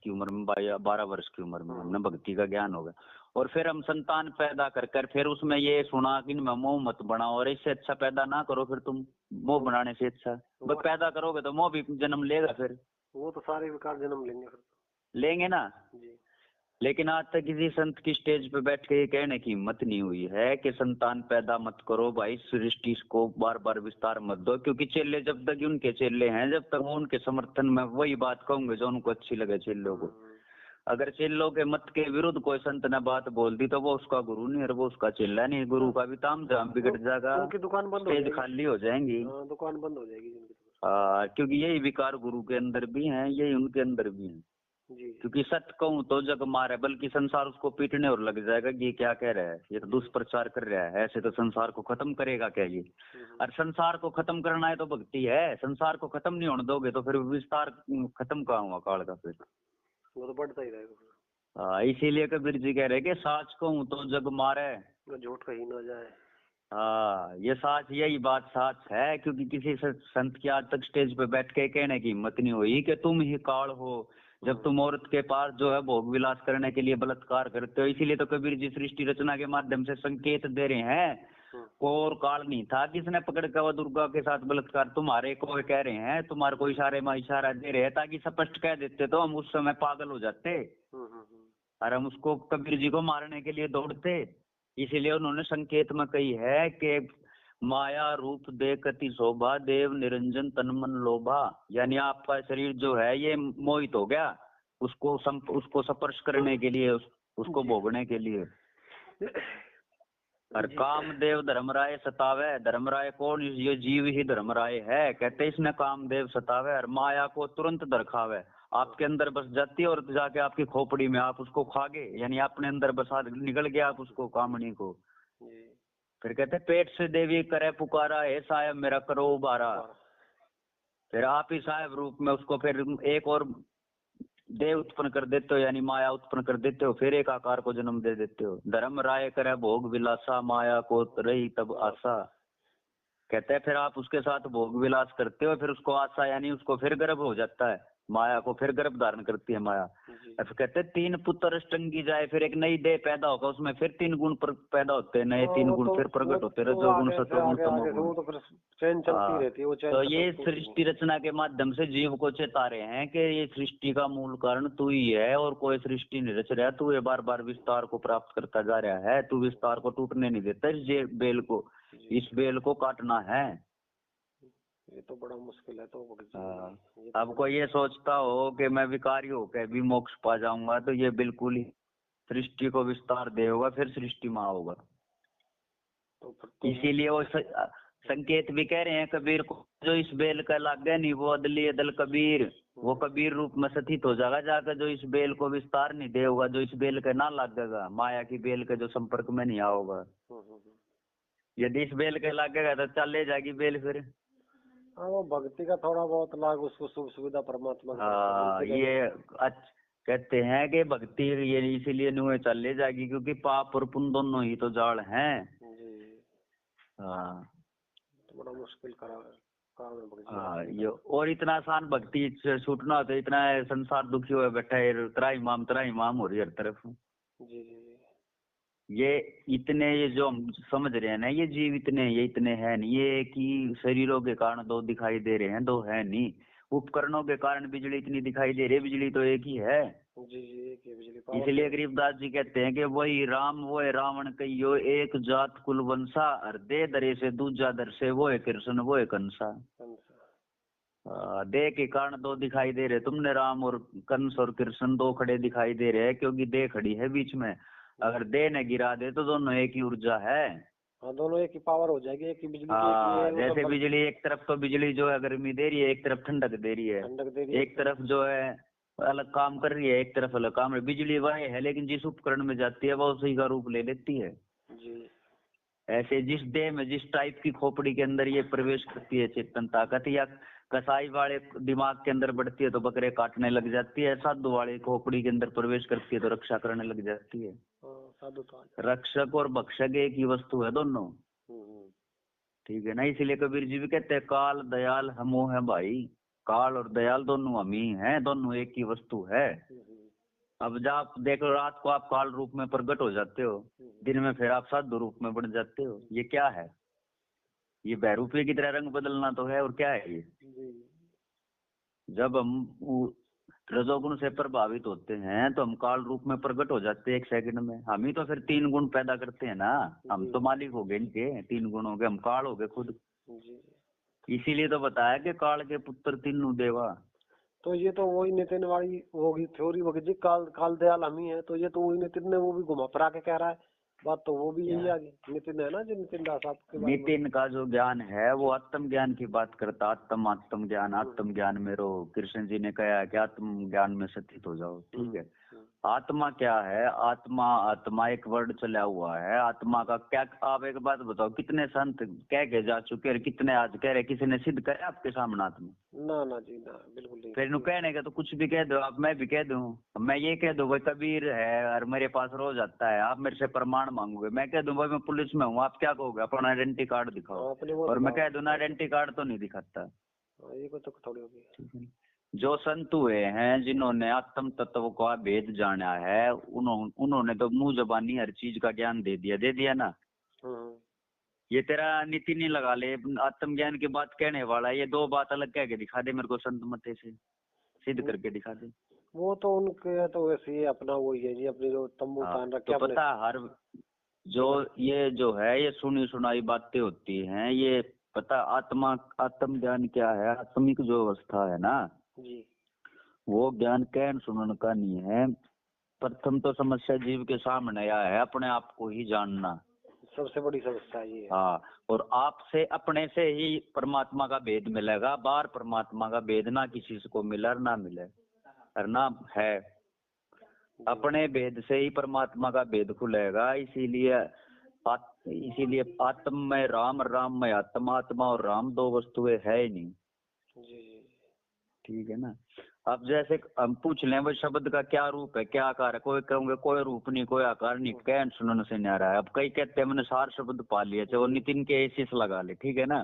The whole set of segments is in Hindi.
की उम्र में, 12 वर्ष की उम्र में हमने भक्ति का ज्ञान होगा। और फिर हम संतान पैदा कर कर फिर उसमें ये सुना कि मोह मत बनाओ, और इससे अच्छा पैदा ना करो। फिर तुम मोह बनाने से अच्छा बस पैदा करोगे तो मोह भी जन्म लेगा। फिर वो तो सारे विकार जन्म लेंगे, फिर लेंगे ना जी। लेकिन आज तक किसी संत की स्टेज पे बैठ के ये कहने की हिम्मत नहीं हुई है कि संतान पैदा मत करो भाई, सृष्टि को बार बार विस्तार मत दो। क्योंकि चेले जब तक उनके चेले हैं, जब तक वो उनके समर्थन में वही बात कहूंगे जो उनको अच्छी लगे चेलों को। अगर चेलों के मत के विरुद्ध कोई संत ने बात बोल दी तो वो उसका गुरु नहीं और वो उसका चेला नहीं। गुरु का भी ताम झाम बिगड़ जाएगा, उनकी दुकान बंद हो स्टेज जाएगी, खाली हो जाएंगी, दुकान बंद हो जाएगी। क्योंकि यही विकार गुरु के अंदर भी हैं, यही उनके अंदर भी हैं। क्योंकि सत्य कहूं तो जग मारे, बल्कि संसार उसको पीटने और लग जाएगा कि ये क्या कह रहा है, ये तो दुष्प्रचार कर रहा है, ऐसे तो संसार को खत्म करेगा क्या ये। और संसार को खत्म करना है तो भक्ति है, संसार को खत्म नहीं होने दोगे तो फिर विस्तार खत्म कहाँ हुआ काल का, फिर वो तो बढ़ता ही रहेगा। इसीलिए कबीर जी कह रहे कि साच कहूं तो जग मारे, झूठ कहीं ना जाए। ये साच, यही बात साच है। क्योंकि किसी संत की आज तक स्टेज पे बैठ के कहने की हिम्मत नहीं हुई कि तुम ही काल हो, जब तुम औरत के पास जो है भोग विलास करने के लिए बलात्कार करते हो। इसीलिए तो कबीर जी सृष्टि रचना के माध्यम से संकेत दे रहे हैं, और काल नहीं था किसने पकड़ के वो दुर्गा के साथ बलात्कार तुम्हारे को कह रहे हैं, तुम्हारे को इशारे में इशारा दे रहे हैं, ताकि स्पष्ट कह देते तो हम उस समय पागल हो जाते और हम उसको कबीर जी को मारने के लिए दौड़ते। इसीलिए उन्होंने संकेत में कही है कि माया रूप देख अति शोभा, देव निरंजन तन मन लोभा। यानी आपका शरीर जो है ये मोहित हो गया उसको स्पर्श करने के लिए, उसको भोगने के लिए। और कामदेव धर्मराय सतावे, धर्मराय कौन, ये जीव ही धर्मराय है। कहते इसने कामदेव सतावे और माया को तुरंत दरखावे, आपके अंदर बस जाती है और जाके आपकी खोपड़ी में आप उसको खागे, यानी अपने अंदर बसा निकल गया आप उसको, कामनी को। फिर कहते पेट से देवी करे पुकारा, हे साहेब मेरा करो उबारा। फिर आप ही साहेब रूप में उसको फिर एक और देव उत्पन्न कर देते हो, यानी माया उत्पन्न कर देते हो, फिर एक आकार को जन्म दे देते हो। धर्म राय करे भोग विलासा, माया को रही तब आशा। कहते हैं फिर आप उसके साथ भोग विलास करते हो, फिर उसको आशा, यानी उसको फिर गर्भ हो जाता है, माया को फिर गर्भ धारण करती है माया। फिर कहते हैं 3 पुत्र अष्टंगी जाए, फिर एक नई देह पैदा होगा, उसमें फिर 3 गुण पैदा होते हैं, नए 3 गुण फिर प्रकट होते हैं, रजोगुण सतोगुण तमोगुण। तो ये सृष्टि रचना के माध्यम से जीव को चेता रहे हैं कि ये सृष्टि का मूल कारण तू ही है और कोई सृष्टि नहीं रच रहा, तू ये बार बार विस्तार को प्राप्त करता जा रहा है, तू विस्तार को टूटने नहीं देता, इस बेल को, इस बेल को काटना है। ये तो बड़ा मुश्किल है। तो अब कोई ये सोचता हो कि मैं विकारी होकर भी मोक्ष पा जाऊंगा, तो ये बिल्कुल ही सृष्टि को विस्तार दे होगा, फिर सृष्टि में होगा। इसीलिए वो संकेत भी कह रहे हैं कबीर को, जो इस बेल का लागे नहीं वो अदली अदल कबीर, वो कबीर रूप में सथित हो जाएगा जाकर, जो इस बेल को विस्तार नहीं दे होगा, जो इस बेल का ना लागेगा, माया की बेल के जो संपर्क में नहीं आओगा। यदि इस बेल के लागेगा तो चल ले जाएगी बेल फिर। वो भक्ति का थोड़ा बहुत लाभ उसको सुख सुविधा परमात्मा ये कहते हैं कि भक्ति ये इसीलिए नहीं चल ले जाएगी क्योंकि पाप और पुण्य दोनों ही तो जाल हैं। तो बड़ा मुश्किल काम है ये, और इतना आसान भक्ति छूटना हो तो इतना संसार दुखी हुआ बैठा है, तरा इमाम हो रही हर तरफ। ये इतने, ये जो हम समझ रहे हैं ना, ये जीव इतने हैं नहीं, ये कि शरीरों के कारण 2 दिखाई दे रहे हैं, 2 है नहीं। उपकरणों के कारण बिजली इतनी दिखाई दे रही है, बिजली तो एक ही है। एक ही बिजली। इसलिए गरीबदास जी कहते हैं कि वही राम वो है रावण कहियो, एक जात कुल वंशा, और दे दरे से दूजा दर से, वो है कृष्ण वो है कंसा। देह के कारण 2 दिखाई दे रहे, तुमने राम और कंस और कृष्ण 2 खड़े दिखाई दे रहे हैं, क्योंकि देह खड़ी है बीच में। अगर देह ने गिरा दे तो दोनों एक ही ऊर्जा है। दोनों एक ही पावर हो जाएगी, एक ही बिजली। जैसे बिजली एक तरफ तो बिजली जो है गर्मी दे रही है, एक तरफ ठंडक दे रही है, एक तरफ जो है अलग काम कर रही है, एक तरफ अलग काम रही है। बिजली वह है, लेकिन जिस उपकरण में जाती है वह उसी का रूप ले लेती है। ऐसे जिस देह में जिस टाइप की खोपड़ी के अंदर ये प्रवेश करती है चेतन ताकत, या कसाई वाले दिमाग के अंदर बढ़ती है तो बकरे काटने लग जाती है, साधु वाले खोपड़ी के अंदर प्रवेश करती है तो रक्षा करने लग जाती है। रक्षक और भक्षक एक ही वस्तु है दोनों, ठीक है ना। इसीलिए कबीर जी भी कहते हैं काल दयाल हमो है भाई, काल और दयाल दोनों हम ही हैं, दोनों एक ही वस्तु है। अब जब आप देख लो, रात को आप काल रूप में प्रकट हो जाते हो, दिन में फिर आप साधु रूप में बन जाते हो। ये क्या है? ये बहरूपी की तरह रंग बदलना तो है, और क्या है ये? जब हम रजोगुण से प्रभावित होते हैं तो हम काल रूप में प्रकट हो जाते हैं 1 सेकंड में। हम ही तो फिर 3 गुण पैदा करते हैं ना, हम तो मालिक हो गए इनके 3 गुण हो गए, हम काल हो गए खुद। इसीलिए तो बताया कि काल के पुत्र तीनों देवा। तो ये तो वही नितिन वाली होगी थ्योरी होगी जी, काल दयाल हम ही है, तो ये तो वही नितिन ने वो भी घुमा फिरा के कह रहा है बात, तो वो भी यही आ गई। नितिन है ना जो नितिन दास आपके बारे में। नितिन का जो ज्ञान है वो आत्म ज्ञान की बात करता, आत्म ज्ञान में रहो। कृष्ण जी ने कहा कि आत्म ज्ञान में स्थित हो जाओ, ठीक है। आत्मा क्या है? आत्मा एक वर्ड चला हुआ है। आत्मा का क्या, आप एक बात बताओ, कितने संत कह के जा चुके हैं, कितने आज कह रहे, किसी ने सिद्ध करे आपके सामने आत्मा? ना जी ना, बिल्कुल नहीं। फिर नु कहने का तो कुछ भी कह दो आप, मैं भी कह दूं, मैं ये कह दूं भाई कबीर है और मेरे पास रोज आता है, आप मेरे से प्रमाण मांगोगे, मैं कह दूं भाई मैं पुलिस में हूँ, आप क्या कहोगे? अपना आइडेंटिटी कार्ड दिखाओ, और मैं कह दूं ना आइडेंटिटी कार्ड तो नहीं दिखाता। ये तो थोड़ी होगी। जो संत हुए हैं जिन्होंने आत्म तत्व का भेद जाना है, उन्होंने तो मुंह जबानी हर चीज का ज्ञान दे दिया ना। ये तेरा नितिन ही लगा ले, आत्मज्ञान की बात कहने वाला, ये 2 बात अलग कह के दिखा दे मेरे को, संत मते से सिद्ध करके दिखा दे। वो तो उनके तो वैसे ही अपना वही है जी, अपनी जो तंबू तान रखे। तो पता हर जो ये जो है ये सुनी सुनाई बातें होती हैं, ये पता आत्म ज्ञान क्या है? आत्मिक जो अवस्था है ना जी, वो ज्ञान कहन सुनन का नहीं है। प्रथम तो समस्या जीव के सामने आया है, अपने आप को ही जानना सबसे बड़ी समस्या ये है। हाँ, और आपसे अपने से ही परमात्मा का भेद मिलेगा, बाहर परमात्मा का भेद ना किसी को मिले और ना मिले, और ना है। अपने भेद से ही परमात्मा का भेद खुलेगा। इसीलिए आत्म में राम, राम में आत्मा, आत्मा और राम 2 वस्तुएं है ही नहीं। जी, ठीक है ना। अब जैसे हम पूछ लें वो शब्द का क्या रूप है, क्या आकार है, कोई कहोगे कोई रूप नहीं, कोई आकार नहीं, कहन सुनने से नहीं आ रहा है। अब कई कहते हैं मैंने 4 शब्द पा लिए, चाहे वो नितिन के एसिस लगा ले, ठीक है ना।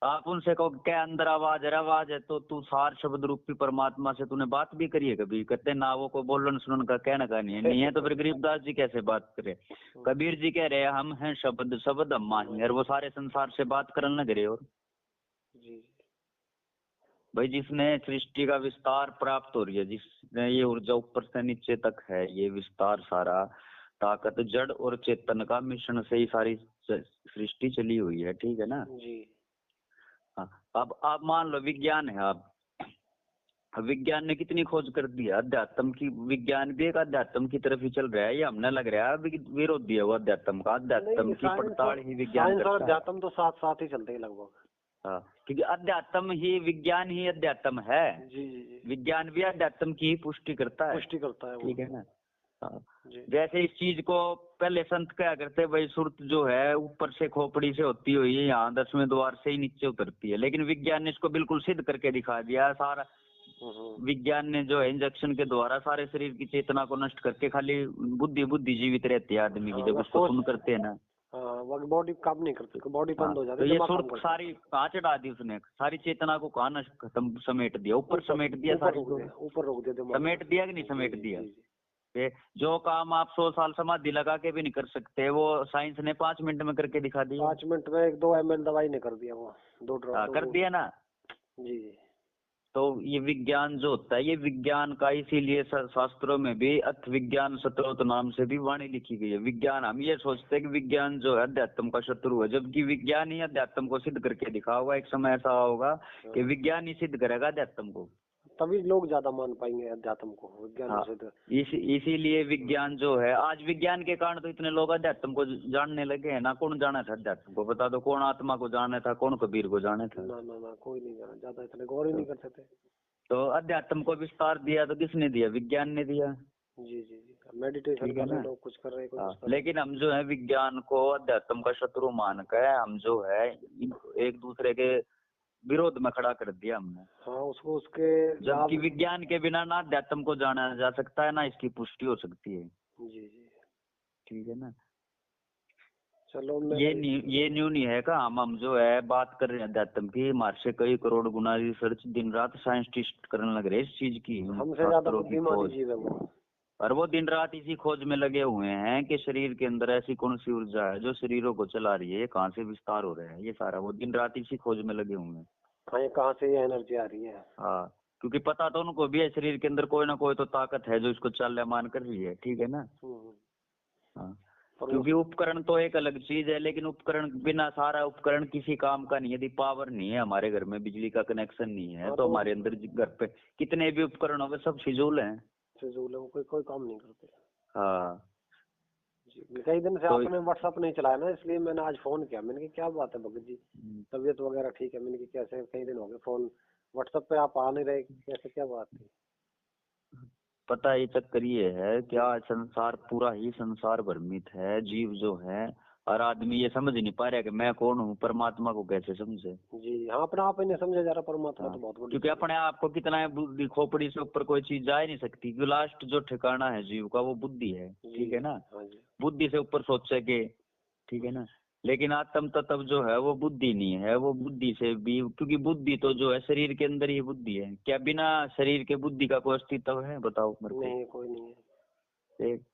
आप उनसे कहो क्या अंदर आवाज है, तो तू 4 शब्द रूपी परमात्मा से तूने बात भी करी है कभी? कहते ना, वो को बोलन सुनन का कहना का नहीं है तो फिर गरीबदास जी कैसे बात करे? कबीर जी कह रहे हैं हम हैं शब्द, शब्द अम्मा ही, और वो सारे संसार से बात करने लग रहे। और भाई जिसने सृष्टि का विस्तार प्राप्त हो रही है, जिसने ये ऊर्जा ऊपर से नीचे तक है, ये विस्तार सारा ताकत जड़ और चेतन का मिश्रण से ही सारी सृष्टि चली हुई है, ठीक है ना जी। हाँ, अब आप मान लो विज्ञान है, आप विज्ञान ने कितनी खोज कर दी है अध्यात्म की। विज्ञान भी एक अध्यात्म की तरफ ही चल रहा है, ये हमने लग रहा है विरोधी है वो अध्यात्म का। अध्यात्म की पड़ताल ही विज्ञान करता है। अध्यात्म तो साथ साथ ही चलते हैं लगभग। हाँ, क्योंकि अध्यात्म ही विज्ञान ही अध्यात्म है। जी। विज्ञान भी अध्यात्म की ही पुष्टि करता है, ठीक है ना। जैसे इस चीज को पहले संत क्या करते, भाई सुरत जो है ऊपर से खोपड़ी से होती हुई यहाँ 10वें द्वार से ही नीचे उतरती है, लेकिन विज्ञान ने इसको बिल्कुल सिद्ध करके दिखा दिया सारा। विज्ञान ने जो है इंजेक्शन के द्वारा सारे शरीर की चेतना को नष्ट करके खाली बुद्धि जीवित रहती है आदमी की, जब उसको सुन करते है ना। बॉडी काम नहीं करती, बॉडी बंद हो जाती है। तो ये सुरत सारी कहाँ चढ़ा दी उसने, सारी चेतना को कहाँ नष्ट खत्म समेट दिया, ऊपर समेट दिया, सारी ऊपर रोक दिया, समेट दिया कि नहीं समेट दिया। जो काम आप 100 साल समाधि लगा के भी नहीं कर सकते, वो साइंस ने 5 मिनट में करके दिखा दिया। 5 मिनट में 1-2 ml दवाई ने कर दिया, वो 2 ड्रॉप कर दिया ना जी। तो ये विज्ञान जो होता है, ये विज्ञान का इसीलिए शास्त्रों में भी अथ विज्ञान शत्रुत नाम से भी वाणी लिखी गई है। विज्ञान, हम ये सोचते हैं कि विज्ञान जो है अध्यात्म का शत्रु है, जबकि विज्ञान ही अध्यात्म को सिद्ध करके दिखा होगा। एक समय ऐसा होगा कि विज्ञान ही सिद्ध करेगा अध्यात्म को, तभी लोग ज्यादा मान पाएंगे अध्यात्म को, विज्ञान से। इसीलिए विज्ञान जो है, आज विज्ञान के कारण तो इतने लोग अध्यात्म को जानने लगे हैं ना। कौन जाना था अध्यात्म को? बता दो, कौन आत्मा को जाना था, कौन कबीर को जाना था? ना कोई नहीं जाना, ज्यादा इतने गौर ही नहीं करते थे। तो अध्यात्म को विस्तार दिया तो किसने दिया? विज्ञान ने दिया। जी। मेडिटेशन कर रहे लोग, कुछ कर रहे हैं, लेकिन हम जो है विज्ञान को अध्यात्म का शत्रु मान कर हम जो है एक दूसरे के विरोध में खड़ा कर दिया हमने। हाँ, उसको उसके जबकि विज्ञान के बिना ना अध्यात्म को जाना जा सकता है, ना इसकी पुष्टि हो सकती है। जी, ठीक है ना। चलो ये न्यू नहीं है का, हम जो है बात कर रहे हैं अध्यात्म की, हमारे से कई करोड़ गुना रिसर्च दिन रात साइंटिस्ट करने लग रहे हैं इस चीज की। हमसे ज्यादा बुद्धिमान जीव है वो। और वो दिन रात इसी खोज में लगे हुए हैं कि शरीर के अंदर ऐसी कौन सी ऊर्जा है जो शरीरों को चला रही है, ये कहाँ से विस्तार हो रहा है, ये सारा वो दिन रात इसी खोज में लगे हुए हैं। हाँ, ये कहाँ से ये एनर्जी आ रही है। हाँ, क्योंकि पता तो उनको भी है शरीर के अंदर कोई ना कोई तो ताकत है जो इसको चालमान कर रही है, ठीक है ना। हाँ, पर क्योंकि उपकरण तो एक अलग चीज है, लेकिन उपकरण बिना सारा उपकरण किसी काम का नहीं है। यदि पावर नहीं है हमारे घर में, बिजली का कनेक्शन नहीं है, हाँ, तो हमारे अंदर घर पे कितने भी उपकरण हो गए सब फिजूल हैं। फिजूल है, वो कोई काम नहीं करते। हाँ, जी, कई दिन से तो आपने व्हाट्सअप नहीं चलाया ना, इसलिए मैंने आज फोन किया। मैंने कहा क्या बात है भगत जी, हम्म, तबीयत वगैरह ठीक है? मैंने कहा कैसे, कई दिन हो गए फोन व्हाट्सएप पे आप आ नहीं रहे, कैसे, क्या बात थी? पता है ये चक्कर ये है क्या, संसार पूरा ही संसार भ्रमित है, जीव जो है। और आदमी ये समझ नहीं पा रहा कि मैं कौन हूँ, परमात्मा को कैसे समझे। जी हाँ, अपना आप ही नहीं समझा जा रहा, परमात्मा हाँ, तो बहुत बड़ी क्योंकि चीज है। अपने आप को कितना है, बुद्धि खोपड़ी से ऊपर कोई चीज जा ही नहीं सकती, क्योंकि लास्ट जो ठिकाना है जीव का वो बुद्धि है, जी ठीक है ना। हाँ जी। बुद्धि से ऊपर सोच सके, ठीक है ना। लेकिन आत्म तत्व जो है वो बुद्धि नहीं है, वो बुद्धि से भी, क्योंकि बुद्धि तो जो है शरीर के अंदर ही बुद्धि है। क्या बिना शरीर के बुद्धि का कोई अस्तित्व है, बताओ मेरे को। नहीं, कोई नहीं है। एक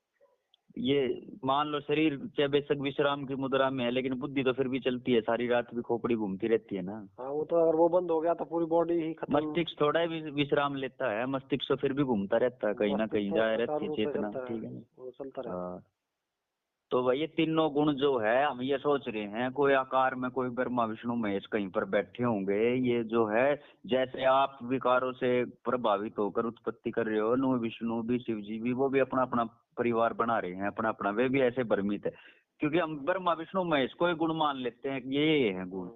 ये मान लो शरीर चाहे बेशक विश्राम की मुद्रा में है, लेकिन बुद्धि तो फिर भी चलती है, सारी रात भी खोपड़ी घूमती रहती है ना। हाँ, वो तो अगर वो बंद हो गया तो पूरी बॉडी ही खत्म। मस्तिष्क थोड़ा ही विश्राम लेता है, मस्तिष्क तो फिर भी घूमता रहता है, कहीं ना मस्तिष्क कहीं तो जाए रहती सुचारू है रूप से चेतना, चलता है, ठीक है ना। वो चलता रहता है। हाँ, तो भाई ये तीनों गुण जो है, हम ये सोच रहे हैं कोई आकार में कोई ब्रह्मा विष्णु महेश कहीं पर बैठे होंगे, ये जो है जैसे आप विकारों से प्रभावित होकर उत्पत्ति कर रहे हो, नु विष्णु भी शिव जी भी, वो भी अपना अपना परिवार बना रहे हैं, अपना अपना, वे भी ऐसे भ्रमित है। क्योंकि हम ब्रह्मा विष्णु महेश कोई गुण मान लेते हैं कि ये है गुण,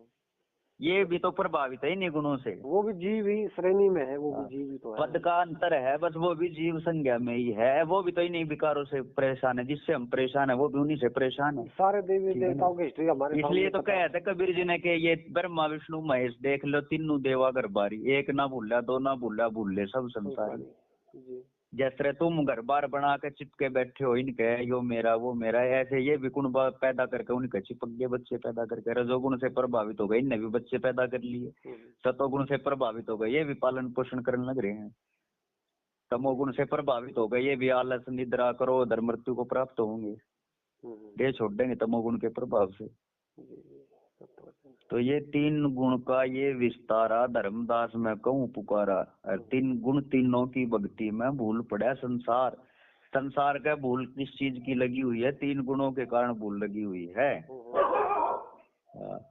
ये भी तो प्रभावित है इन्हीं गुणों से। वो भी जीव ही श्रेणी में है, वो भी हाँ, जीव ही तो है। पद का अंतर है बस, वो भी जीव संज्ञा में ही है, वो भी तो इन्हीं विकारों से परेशान है, जिससे हम परेशान है वो भी उन्हीं से परेशान है, सारे देवी ठीक है ना। देवताओं की हिस्ट्री हमारे सामने इसलिए तो पता कहे है। थे कबीर जी ने कि ये ब्रह्मा विष्णु महेश देख लो, तीनों देवा घर बारी, एक ना भूला दो ना भूला, भूले सब संसारी। जी जैसे तुम घर बार बना के चिपके बैठे हो इनके, यो मेरा वो मेरा, ऐसे ये भी गुण पैदा करके उनके चिपक गए, बच्चे पैदा करके रजोगुण से प्रभावित हो गए, इनने भी बच्चे पैदा कर लिए। सतोगुण से प्रभावित हो गए, ये भी पालन पोषण करने लग रहे हैं। तमोगुण से प्रभावित हो गए, ये भी आलस निद्रा क्रोध और मृत्यु को प्राप्त होंगे, देह छोड़ देंगे तमोगुण के प्रभाव से। तो ये तीन गुण का ये विस्तारा, धर्मदास मैं कहूँ पुकारा, और तीन गुण तीनों की भक्ति में भूल पड़ा संसार। संसार का भूल किस चीज की लगी हुई है, तीन गुणों के कारण भूल लगी हुई है।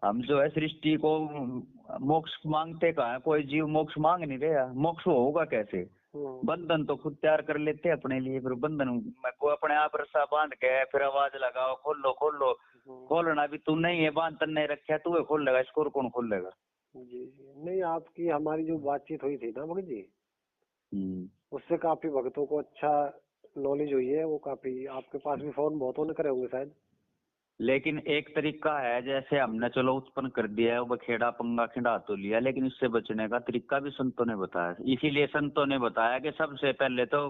हम जो है सृष्टि को मोक्ष मांगते कहाँ है, कोई जीव मोक्ष मांग नहीं रहा, मोक्ष होगा कैसे। बंधन तो खुद तैयार कर लेते हैं अपने लिए, फिर बंधन में को अपने आप रस्सा बांध के फिर आवाज लगाओ खोलो खोलो, खोलना भी तू नहीं है, बांध तन्ने रखा तू खोल लेगा, इसको कौन खोल लेगा। जी जी, नहीं आपकी हमारी जो बातचीत हुई थी ना भगत जी, उससे काफी भक्तों को अच्छा नॉलेज हुई है। वो काफी, आपके पास भी फोन बहुतों ने करे होंगे शायद। लेकिन एक तरीका है, जैसे हमने चलो उत्पन्न कर दिया है, वो खेड़ा पंगा खिंडा तो लिया, लेकिन इससे बचने का तरीका भी संतों ने बताया। इसीलिए संतों ने बताया कि सबसे पहले तो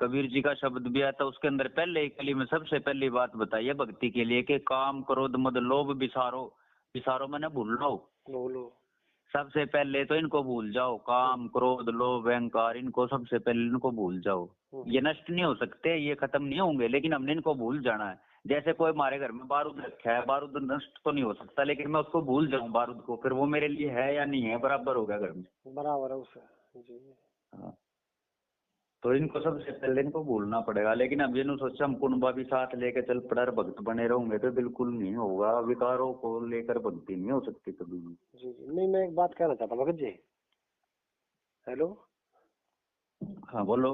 कबीर जी का शब्द भी आता, उसके अंदर पहले ही कली में सबसे पहली बात बताई है भक्ति के लिए कि काम क्रोध मद लोभ बिसारो, बिसारो मैंने भूल लो। बोलो। सबसे पहले तो इनको भूल जाओ, काम क्रोध लोभ अहंकार, इनको सबसे पहले इनको भूल जाओ। ये नष्ट नहीं हो सकते, ये खत्म नहीं होंगे, लेकिन हमने इनको भूल जाना है। जैसे कोई हमारे घर में बारूद रखा है, बारूद नष्ट तो नहीं हो सकता, लेकिन मैं उसको भूल जाऊं बारूद को, फिर वो मेरे लिए है या नहीं है बराबर हो गया घर में। बराबर है उसे। जी हाँ, तो इनको सबसे पहले इनको भूलना पड़ेगा। लेकिन अब ये सोचा हम कुनबा भी साथ लेके चल पड़ा भक्त बने रहोगे तो बिल्कुल नहीं होगा, विकारों को लेकर भक्ति नहीं हो सकती कभी भी। जी जी, नहीं मैं एक बात कहना चाहता भगत जी। हेलो। हाँ बोलो।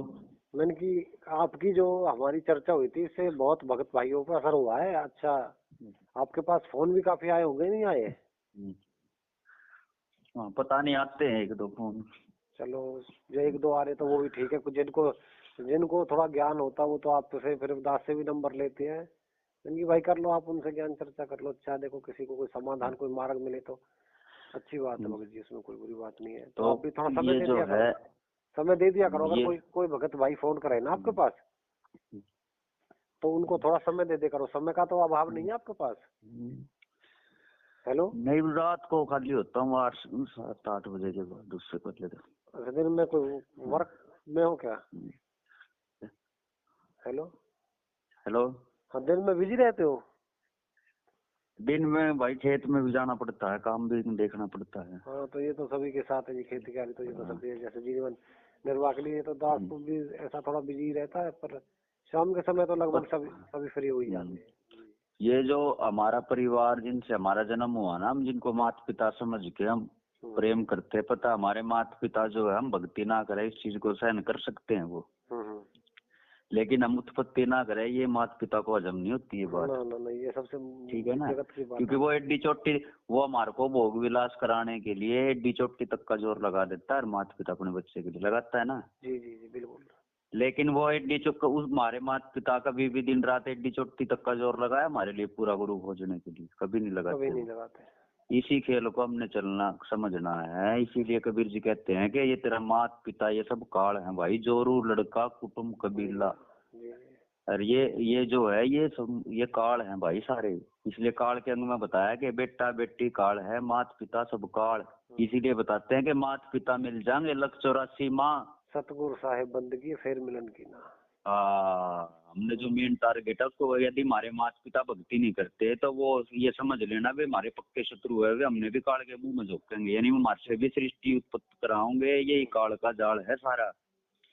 मैंने कि आपकी जो हमारी चर्चा हुई थी, इससे बहुत भगत भाइयों पर असर हुआ है। अच्छा, आपके पास फोन भी काफी आए होंगे, नहीं आए? हाँ, पता नहीं, आते हैं एक दो फोन। चलो, जो एक दो आ रहे तो वो भी ठीक है। कुछ जिनको जिनको थोड़ा ज्ञान होता वो तो आपसे फिर दास से भी नंबर लेते हैं, इनकी भाई कर लो, आप उनसे ज्ञान चर्चा कर लो। अच्छा देखो, किसी को कोई समाधान कोई मार्ग मिले तो अच्छी बात है भगत जी, इसमें कोई बुरी बात नहीं है। तो आप भी थोड़ा समय ये दे जो दिया है, करो, समय दे दिया करो। अगर ये कोई कोई भगत भाई फोन करे ना आपके पास, तो उनको थोड़ा समय दे दे करो। समय का तो अभाव नहीं है आपके पास। हेलो। नहीं, रात को खाली होता हूँ 8-7-8 बजे के बाद, उससे पहले तो। दिन में कोई वर्क में हो क्या? हेलो। हेलो। हाँ, दिन में बिजी रहते हो? दिन में भाई खेत में भी जाना पड़ता है, काम भी देखना पड़ता है। हाँ, तो ये तो सभी के साथ है जी, खेती बाड़ी तो ये तो सभी जैसे जीवन निर्वाह के लिए तो दास को भी ऐसा थोड़ा बिजी रहता है, पर शाम के समय तो लगभग सभी सभी फ्री हो ही जाते हैं। ये जो हमारा परिवार जिनसे हमारा जन्म हुआ ना, हम जिनको माता पिता समझ के हम प्रेम करते हैं, पता हमारे माता पिता जो है हम भक्ति ना करें इस चीज को सहन कर सकते हैं वो, लेकिन हम उत्पत्ति ना करें ये माता पिता को हजम नहीं होती है बात। ना ये सबसे ठीक है ना, जगत की बात क्योंकि वो एड्डी चोटी वो हमारे को भोग विलास कराने के लिए एड्डी चोटी तक का जोर लगा देता है, और माता पिता अपने बच्चे के लिए लगाता है ना। जी जी जी बिल्कुल। लेकिन वो एड्डी चौक उस हमारे माता पिता कभी भी दिन रात एड्डी चोटी तक का जोर लगाया हमारे लिए पूरा गुरु खोजने के लिए, कभी नहीं लगाते। कभी नहीं लगाते। इसी खेल को हमने चलना समझना है। इसीलिए कबीर जी कहते हैं कि ये तेरा माता पिता ये सब काल है भाई, जोरू लड़का कुटुंब कबीला, और ये जो है ये काल है भाई सारे। इसलिए काल के अंग में बताया कि बेटा बेटी काल है, माता पिता सब काल। इसीलिए बताते हैं कि माता पिता मिल जाएंगे लख 84 माँ, सतगुरु साहेब बंदगी फिर मिलन की ना। हमने जो मेन टारगेट है उसको, यदि हमारे माता पिता भक्ति नहीं करते तो वो ये समझ लेना वे हमारे पक्के शत्रु है, वे हमने भी काल के मुंह में झोंकेंगे, यानी हमारे से भी सृष्टि उत्पत्ति कराओगे। यही काल का जाल है सारा।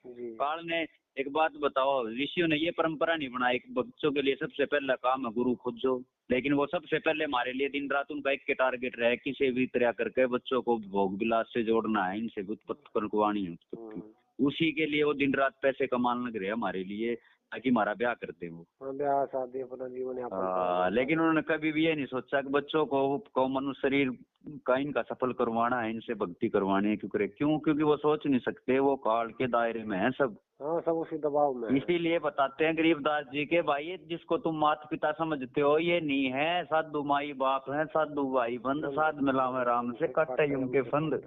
काल ने एक बात बताओ, ऋषियों ने ये परंपरा नहीं बनाई कि बच्चों के लिए सबसे पहला काम है गुरु खोजो, लेकिन वो सबसे पहले हमारे लिए दिन रात उनका एक के टारगेट रहे किसी भी तरह करके बच्चों को भोग विलास से जोड़ना है, इनसे भी उत्पत्ति करवानी है उत्पत्ति। उसी के लिए वो दिन रात पैसे कमाने लग रहे हैं हमारे लिए, ताकि हमारा ब्याह कर दे वो, ब्याह शादी अपना जीवन यापन। लेकिन उन्होंने कभी भी ये नहीं सोचा कि बच्चों को मनुष्य शरीर का इनका सफल करवाना है, इनसे भक्ति करवानी है। क्योंकि वो सोच नहीं सकते, वो काल के दायरे में है सब। हाँ, सब उसी दबाव में। इसीलिए बताते हैं गरीबदास जी के भाई, जिसको तुम माता पिता समझते हो ये नहीं है, साधु माई बाप है, साधु भाई बंद, साध मिलावे राम से कट्टे उनके फंद।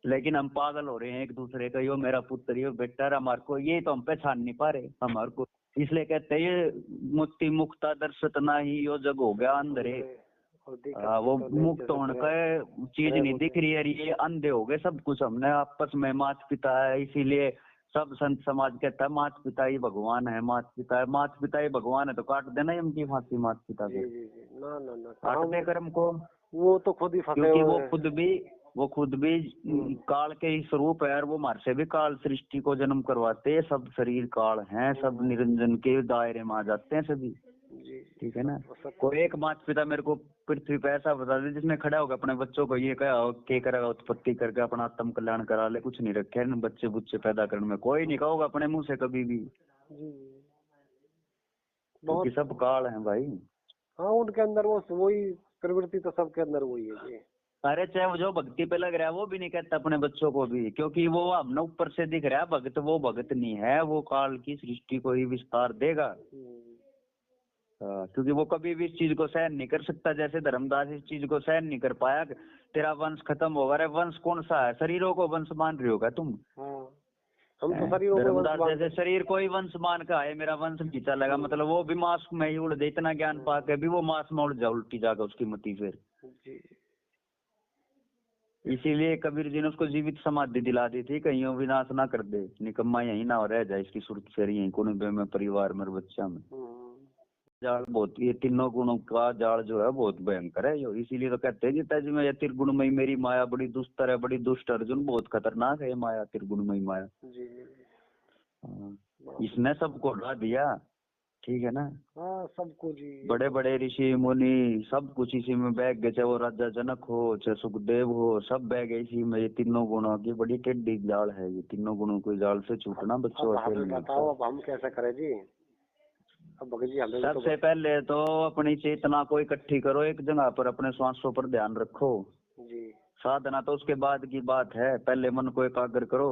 लेकिन हम पागल हो रहे हैं एक दूसरे का, यो मेरा पुत्र यो बेटा, हमारे को ये तो हम पहचान नहीं पा रहे हमारे को। इसलिए कहते हैं ये मुक्ति मुक्ता दर्शत ना ही यो जग हो गया अंधेरे, वो मुक्त होने का चीज नहीं दिख रही है, ये अंधे हो गए सब कुछ। हमने आपस में माता पिता है, इसीलिए सब संत समाज कहता है माता पिता ही भगवान है, माता पिता ही भगवान है, तो काट देना इनकी फांसी माता पिता को। ना काट दे कर्म को, वो तो खुद ही फंसे क्योंकि वो खुद भी काल के ही स्वरूप है, और वो हमारे से भी काल सृष्टि को जन्म करवाते हैं। सब शरीर काल हैं, सब निरंजन के दायरे में आ जाते हैं सभी। ठीक है ना। कोई एक माता पिता मेरे को पृथ्वी पे ऐसा बता दे जिसने खड़ा होगा अपने बच्चों को ये क्या करेगा, उत्पत्ति करके अपना आत्म कल्याण करा ले, कुछ नहीं रखे बच्चे बुच्चे पैदा करने में, कोई नहीं कहोगा अपने मुंह से कभी भी, क्योंकि सब काल है भाई। हाँ, उनके अंदर वो वही प्रवृत्ति तो सबके अंदर वही है जी। अरे चाहे वो जो भक्ति पे लग रहा है वो भी नहीं कहता अपने बच्चों को भी, क्योंकि वो हमने ऊपर से दिख रहा है भक्त, वो भक्त नहीं है, वो काल की सृष्टि को ही विस्तार देगा। क्योंकि वो कभी भी इस चीज को सहन नहीं कर सकता, जैसे धर्मदास इस चीज को सहन नहीं कर पाया। तेरा वंश खत्म होगा, अरे वंश कौन सा है, शरीरों को वंश मान रहे होगा तुम। हम तो धर्मदास जैसे शरीर को ही वंश मान का है, मेरा वंश नहीं चलेगा, मतलब वो भी मांस में ही उड़ जाए, इतना ज्ञान पा के भी वो मांस में उड़ जा, उल्टी जाकर उसकी मति फिर। इसीलिए कबीर जी ने उसको जीवित समाधि दिला दी थी, कहीं विनाश ना कर दे, निकम्मा यही ना हो रह जाए, इसकी सुरत से यही कुनबे में परिवार में बच्चा में। जाल बहुत, ये तीनों गुणों का जाल जो है बहुत भयंकर है यो। इसीलिए तो कहते हैं गीता जी में ये त्रिगुणमयी मेरी माया बड़ी दुस्तर है, बड़ी दुष्ट, अर्जुन बहुत खतरनाक है ये माया, त्रिगुणमयी माया। इसने सबको हरा दिया, ठीक है ना। हाँ, सबको जी, बड़े बड़े ऋषि मुनि सब कुछ इसी में बह गए, चाहे वो राजा जनक हो चाहे सुखदेव हो, सब बह गए इसी में। ये तीनों गुणों की बड़ी टेढ़ी जाल है, ये तीनों गुणों के जाल से छूटना बच्चों। बताओ अब हम कैसे करें जी। सबसे पहले तो अपनी चेतना को इकट्ठी करो एक जगह पर, अपने श्वासों पर ध्यान रखो जी। साधना तो उसके बाद की बात है, पहले मन को एकाग्र करो।